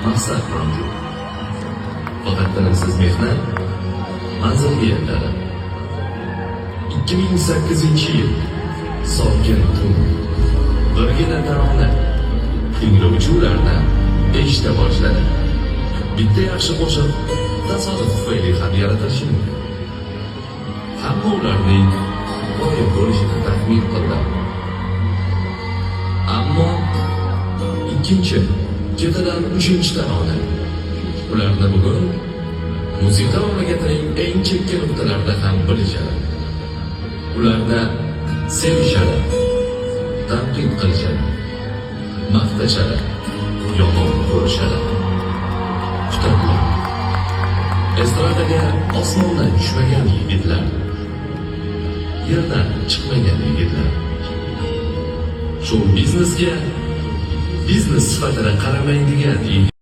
maqsad mavjud. Faqat tinimsiz mehnat manzilga yetadi. 2008-yil sokin tun, birgina tarona tinglovchi ularni eshita boshladi. Bitta yaxshi qo'shiq tasodif tufayli ham yaratilishi mumkin. Hamma ularning g'oyib bo'lishini taxmin qildi. Ammo ikkinchi, ketidan uchinchi tarona ularni bugun musiqa mamlakatining eng chekka nuqtalarida ham bilishadi. Ularni sevishadi, tanqid qilishadi, maqtashadi, yomon ko'rishadi. Kutadilar. Estradaga osmondan tushmagan yigitlar, yerdan chiqmagan yigitlar. Show biznesga biznes sifatida qaramaydigan yigitlar.